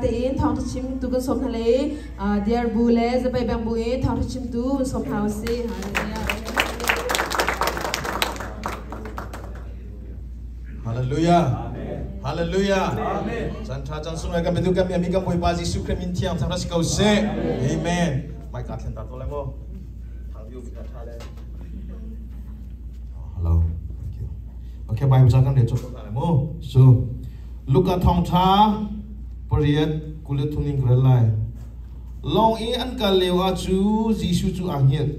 te in thong chim tu kan som thale dear bule za bai bang bu in thong chim tu som thau se hallelujah hallelujah chan tha chan sunai ka bedu ka mi ka moi ba Jesu Christ min thiam tham ra sikau se amen mai ka thlen ta to le mo thang view ka tha le hello thank you okay bai ba kan de chok ta le mo so luka thong tha period kulit tuning grelai long i an ka lewa chu Jesu chu anghet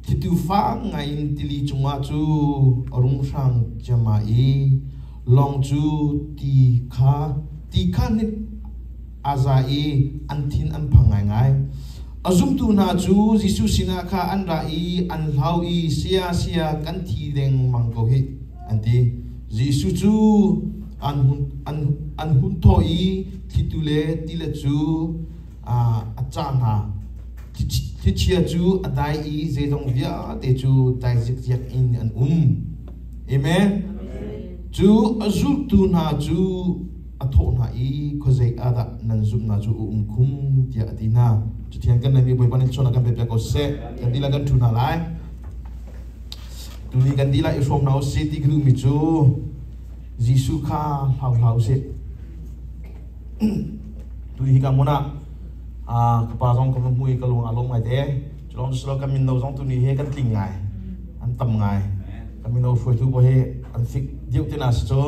kitu fa ngai tili chunga chu arung sang jamai long chu ti kha ni azai anthin an phangai ngai azum tu na chu Jesu sina kha an rai an hlau i sia kan thi deng mang ko hi anti Jesu chu an hun to i thitule tile chu achana chia chu adai i ze dong via te chu dai zik in an amen chu azul tu na chu atho na i ko zai ada nan zum na chu khum tia atina chu thian kan nami boi panin chona kan pe ko se kan dila kan thuna lai tu ni kan dila i from now city gru mi chu Jesu kha hlau se tu hi ka mona kapa jong ka mui ka long along mai te chlong slo ka min no jong tu ni he kan tling ngai an tam ngai ka min no foi tu bo he an fik diu te na so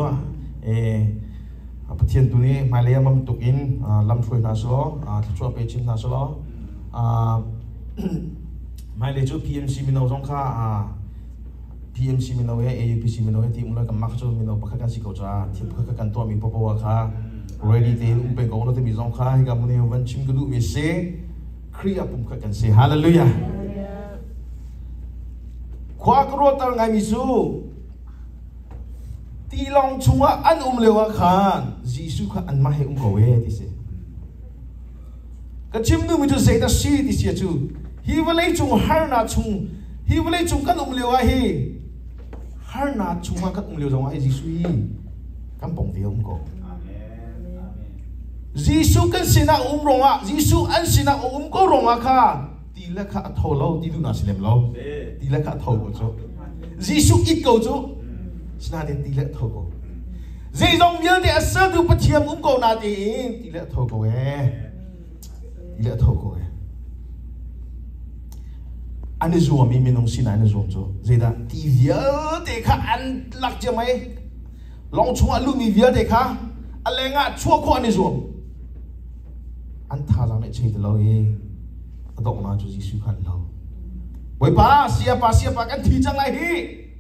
pathian tu ni mai le mam tuk in lam foi na so chua pe chin na so mai le chu PMC min no jong kha PMC min no he AUPC min no he ti ulai ka mak chu min no pakha kan si ko cha thi pakha kan to mi popo wa kha ready te pe ko no te mi jong kha hi ka mun he wan chim ku du mi se kriya pum kha kan se hallelujah khwa kro tar ngai mi su ti long chunga an lewa khan Jesu kha an ma he ko we ti se ka chim nu mi tu se ta si ti se chu hi walai chung har na chung hi walai chung kan lewa hi har na chung ma kan lewa jong ai Jesu hi kan pong ve ko Jesu kan sina ronga Jesu an sina ko ronga kha ti la kha tho lo ti du na silem lo ti la kha tho ko cho Jesu it ko cho sina de ti la tho ko zai dong bia de asa du pathiam ko na ti la tho ko ti la tho ko an zo mi minong sina an zo cho zai da ti via de kha an lak je mai long chu alu mi via de kha alenga chua ko an zo an tha jang ne chei de lo ye adok na chu Jesu khan lo boi pa sia pa kan thi chang lai hi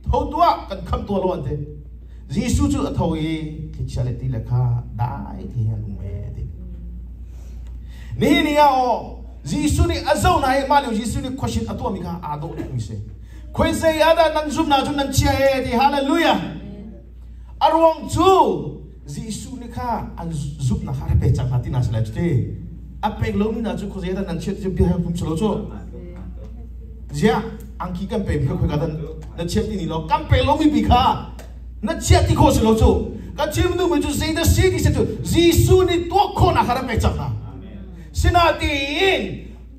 tho tua kan kham tua lo ante Jesu chu atho ye ki chale ti la kha dai thi han me de ni ya o Jesu ni azau na ye ma lo Jesu ni question atwa mi kha ado mi se khoi se ya da nan zum na chu nan chia ye di hallelujah arwang chu Jesu ni kha an zup na kha pe chang na ti na sala te apek lo mi na chu ko da nan chet je bi ha pum chlo cho ja angki kan pe bi ko ga dan na chet ni lo kan pe lo mi bi kha na chet ti ko se lo cho ka chim nu mi chu se da si ti se chu Jesu ni to ko na kha pe chang na sina ti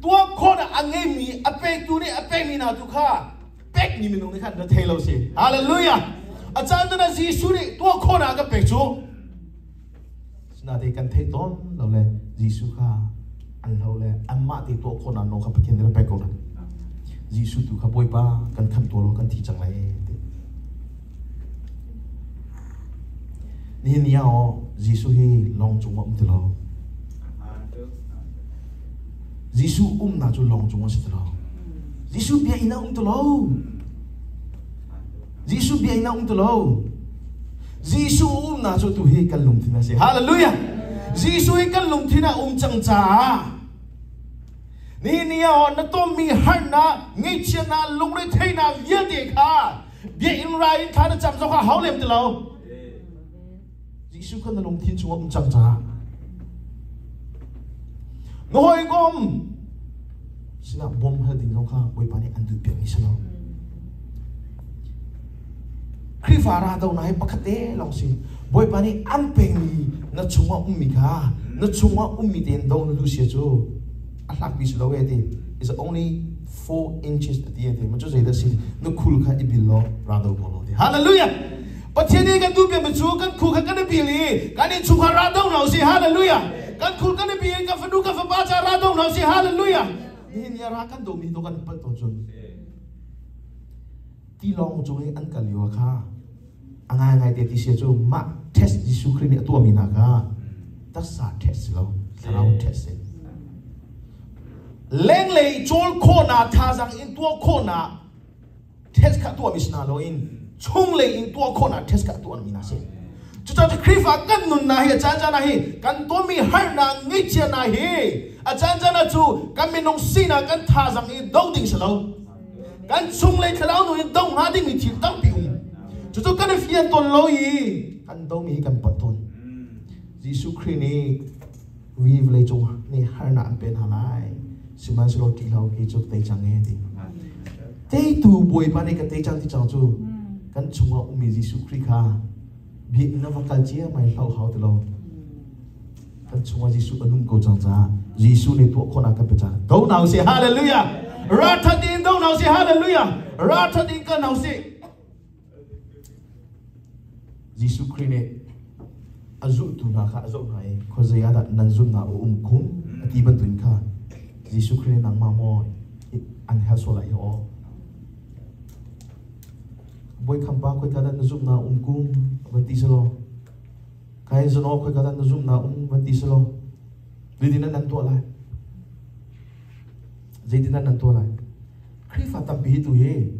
to ko na angai mi apek tu ni apek mi na tu kha pek ni mi no ni kha da thai lo se hallelujah achan na Jesu ni to ko na ka pe chu sina ti kan thai ton lo le Jesu kha an lo le amma ti to ko na no kha pathian da pe ko na Jesu tu kha boi pa kan kham to lo kan thi chang lai ni ni ao Jesu hi long chung om te lo Jesu na chu long chung se te lo Jesu bia ina te lo Jesu bia ina te lo Jesu na chu tu hi kan lum thina se hallelujah Jesu hi kan lum thina chang cha ni ao na to mi har na ngai chen na lung re thai na via de kha bia in ra in kha na cham zo kha haulem te lo Jesu kan lum thin chu chang cha ngoi gom sina bom ha ding long kha boi pani an du pe mi salo kri krifara daw na pakate long si boy pani ampeng ni na chunga umika na chunga umiten daw na lusia jo alak bis lo edi is only 4 inches at the end mo jo zeda si no khul kha ibilo rado bolo de hallelujah pathiani kan du pe mu kan khu kha kan bili kan ni chunga rado na si hallelujah kan khul kan bi kan fadu kan fa ba cha rado na si hallelujah ni ya ra kan do mi do kan pa to jon ti long jo an ka liwa kha angai ngai te ti se jo ma test Jisu Christ ni to mi na ka ta sa test lo sarau test leng lei chol khona tha jang in to khona test ka to mi sna lo in chung lei in to khona test ka to mi na se chu cha Christ kan nun na hi chan chan na hi kan to mi har na ngi che na hi a chan chan na chu kan mi nong si na kan tha jang in do ding se lo kan chung lei thalau nu in dong ha ding mi thi tang pi chu kan fian ton lo yi kan do mi kan pat ton Jisu Christ ni vi vlei chu ni har na pen halai siman silo ti lau ki chok tai chang e ti te tu boy pa ni ka tai chang ti chang chu kan chunga umi Jisu Christ kha bi na va kal chia mai lau hau ti lo kan chunga Jisu anum ko chang cha Jisu ni to khona ka pe cha do nau se hallelujah ra tha din do nau se hallelujah ra tha din ka nau se Jisu Christ ni azu tu na kha azu nai ko zaya da nan zum na kum ati ban tuin kha Jisu Christ nang ma mo an ha so la yo boy kham ba ko ta da zum na kum ban ti selo kai zo no ko ka da zum na ban ti selo li din nan to lai zai din nan to lai Christ fa tam bi tu ye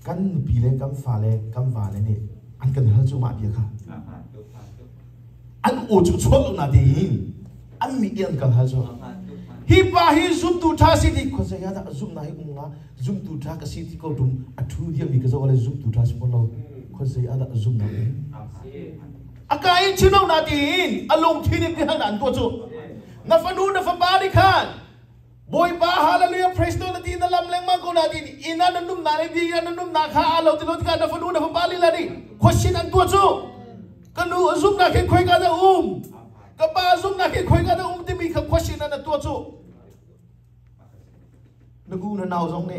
kan pi le kam fa le kam va le ni an kan ha chu ma bi kha an o chu chol na din an mi yan kan ha zo hi pa hi zum tu tha si di ko ya da zum na hi unga zum tu tha ka si ti ko dum athu dia mi ka zo wala zum tu tha si pon lo ko ya da zum na akai chino na din along thi ni han an to chu na fa nu na fa ba di khan boy ba hallelujah praise the Lord na lam leng ma ko na din ina na num na bi na num na kha alo ti lo ka na fa nu na fa ba li la di question an to chu kanu zum na ke khoi ka da ka ba zum na ke khoi ka da ti mi kha question na to chu nagu na naw jong ne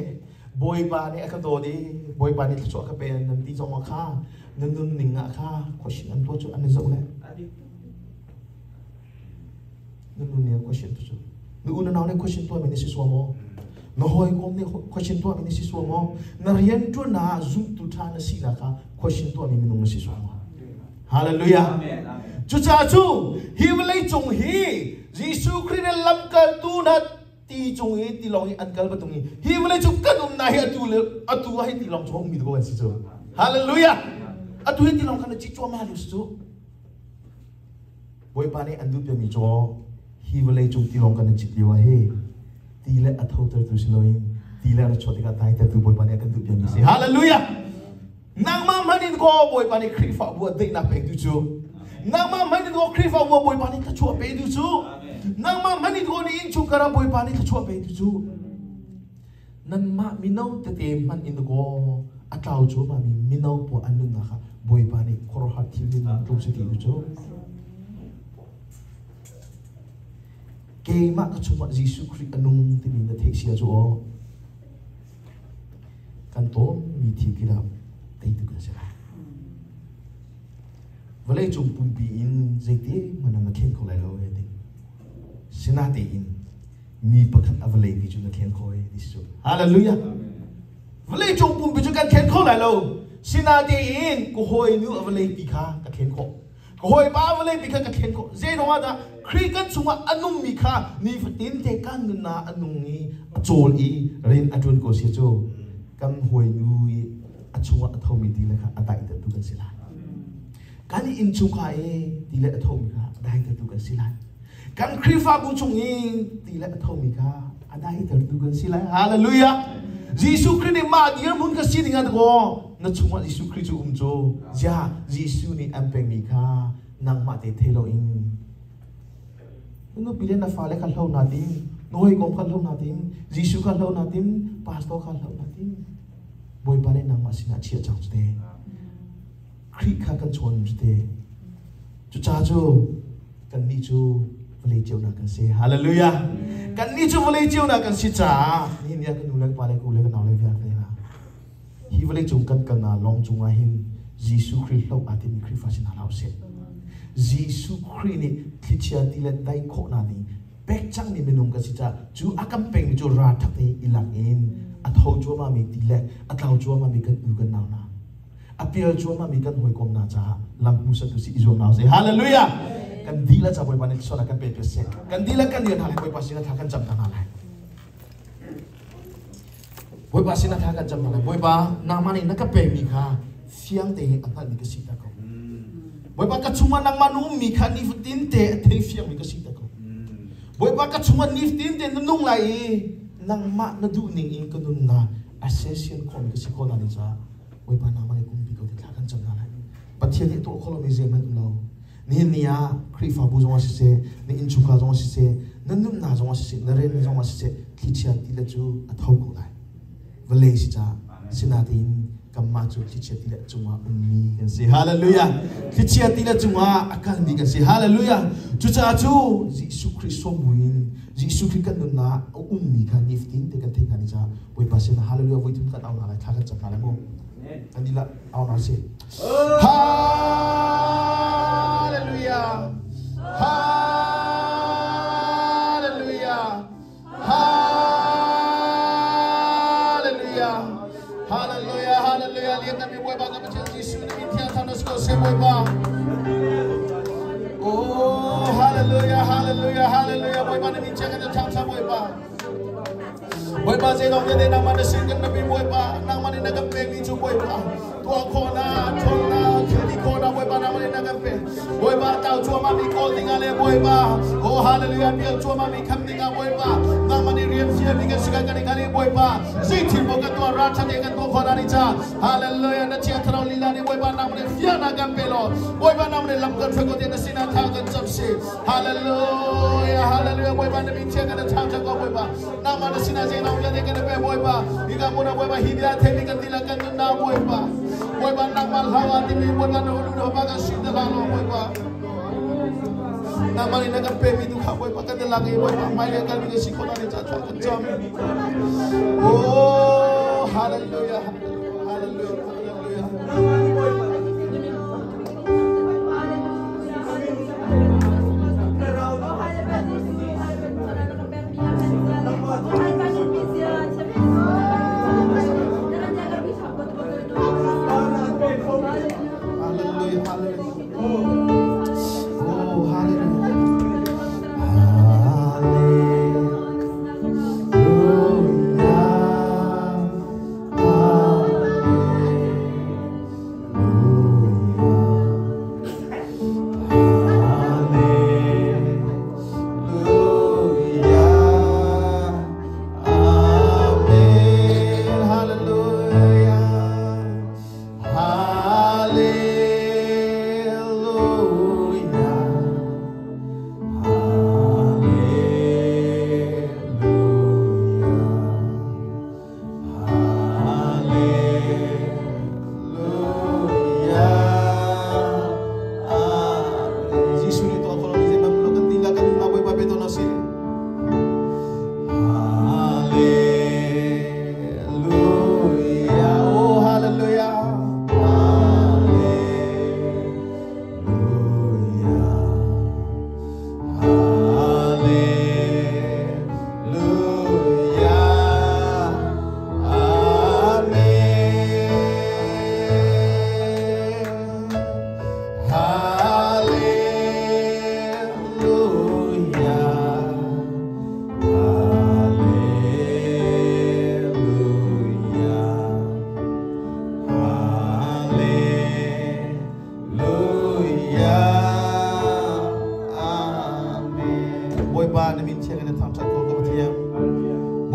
boy ba ne ka do di boy ba ni chu ka pe nan ti jong kha nan nun ning nga kha question an to chu an zo le nu ne question to chu nu na naw ne question to mi ni si so mo no hoi kom ne question to mi ni si so mo na rian tu na zum tu tha na si la kha question to mi nu si so mo hallelujah amen amen chu cha chu hi wlai chung hi Jisu Christ lam ka tu na ti chung hi ti long an kal ba tung hi wlai chu kan na hi atu hi ti long chung mi do si chu hallelujah atu hi ti long kan chi chu ma lu chu boy pa ne an du pe mi cho hi wlai chung ti long kan chi ti wa he ti le a thau ter tu si loin ti le ra choti ka tai ta tu boy pa ne kan du pe mi si hallelujah nang ma manin ko boy pa ne Christ fa bu de na pe tu chu nang ma manin ko Christ fa boy pa ne ka chu pe tu chu nang ma manin ko ni in chu kara boy pa ne ka chu pe tu chu nan ma mi no te te man in ko atau chu ma mi no po anu na kha boy pa ne kor ha thi ni tu chu ti chu ke ma ka chu ma Jisu Christ anung te ni na the sia chu kan to mi thi ki la tai tu ka se vale chung pum pi in zete mana na khen ko lai lo e ti sina te in mi pakhat avale ti chu na khen ko e dis chu hallelujah vale chung pum pi chu kan khen ko lai lo sina te in ko hoi nu avale pi kha ka khen ko hoi ba avale pi kha ka khen ko ze no da khri kan chunga anum mi kha ni fatin te kan na anung ni chol i rin atun ko si chu kam hoi nu achunga athomi ti le kha atai ta tu kan sila kan in chung kha e ti le athomi kha adai ta tu kan sila kan khrifa bu chung in ti le athomi kha adai ta tu kan sila hallelujah Jisu Christ ni ma dir mun ka si dinga ko na chunga Jisu Christ chu umjo ja Jisu ni ampeng mi kha nang ma te thelo in no pile na fale kha lo na tim noi kom kha lo na tim Jisu kha lo na tim pastor kha lo na tim boy pare nang masina chia chang ste kri kha kan chon ste chu cha chu kan ni chu vlei cheu na kan se hallelujah kan ni chu vlei cheu na kan si cha ni nia kan ulang pa le ku le kan naw le via na hi vlei chung kan kan na long chung a hin Jesus Christ lo ati mi kri fa sin na lao se Jesus Christ ni thichia ti le dai kho na ni pek chang ni menung ka si cha chu akam peng chu ra thak ni ilang in athau chu ma mi ti le atau chu ma mi kan u kan naw na appeal chu ma mi kan hoi kom na cha lam mu sa tu si izom naw se hallelujah kan dila cha boy ban so na kan pe pe se kan dila kan dia na boy pasin na kan jam na lai boy pasin na kan jam na lai boy ba na ma ni na ka pe mi kha fiang te ang ni ka si ta ko boy ba ka chuma nang manu mi kha ni tin te te fiang mi ka si ta ko boy ba ka chuma ni tin te nung lai nang ma na du ning in ka nun na assessment ko mi ka si ko na ni cha boy ba na ma ni kum bi ko te kan jam na lai pa thian ni to kholo mi je man lo ni nia kri fa bu zong se ni in chuka zong se nan num na zong se na ren zong se thi chia ti la chu a thau ko lai vale si cha sinatin kamma chu thi chia ti la chunga ummi kan se hallelujah thi chia ti la chunga akan ni kan se hallelujah chu cha chu Jesus Christ so buin Jesus Christ kan na ummi kan niftin te kan the kan cha boi pa se hallelujah voi thum kan au na lai tha kan cham na lai mo kan dila au na se hallelujah hallelujah hallelujah hallelujah hallelujah lihat kami boy ba kami Yesus ni minta tanah sko se boy ba oh hallelujah hallelujah hallelujah boy ba ni minta kan tang boy ba boy ba se dong de nama de sing kan nabi boy ba nang mani nagam pe ni chu boy ba tua kona thona khili kona boy ba nang mani nagam pe boy ba tau chu ma mi ko ding ale boy ba oh hallelujah biar chu ma mi kham ding boy ba nang mani riam sia ni ka siga kan kali boy ba si thil bo ka tua ra tha de kan to phana ni cha hallelujah na chia thrau lila ni boy ba nang mani fia na gam pe lo boy ba nang mani lam kan fe ko de na sina tha kan chap se hallelujah hallelujah boy ba na mi chia kan tha tha ko boy ba nang mani sina je nang ya de kan pe boy ba ika mo na boy ba hidia the ni kan dila kan na boy ba nang mal hawa ti mi boy ba no no ba ka sin da lo boy ba nang mani na kan pe mi du kha boy ba kan de la ke boy ba mai le kan ni si ko na ni cha cha kan jam oh hallelujah hallelujah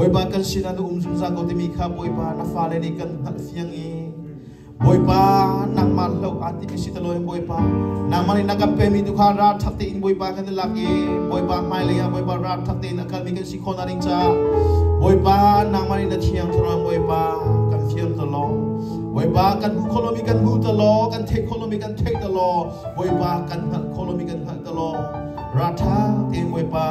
boy ba kan sina no umjum sa ko timi kha boy ba na fa le ni kan hal fiang i boy ba nang mal lo ati bi sitaloy boy ba nang mani naga pe mi du kha ra thakte in boy ba kan la ke boy ba mai le ya boy ba ra thakte na kan mi kan si khona ring cha boy ba nang mani na thiang thro boy ba kan fiam to lo boy ba kan hu kolomi kan hu the law kan take kolomi kan take the law boy ba kan kolomi kan the law ratha te boy ba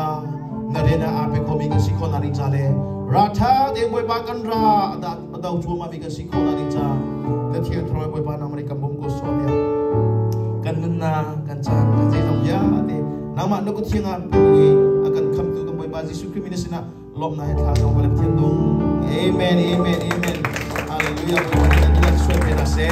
ngarena ape komi kan sikona ri jale ratha te boy ba kan ra da chuma mi kan sikona ri ja the thian throy boy ba namri kam bom ko so ya kan na kan chan kan je dom ya te nama no ko thianga pui akan kham tu kan boy ba jisu kriminal sina lom na tha so wala thian dong amen amen amen hallelujah boy ba kan la so pe na se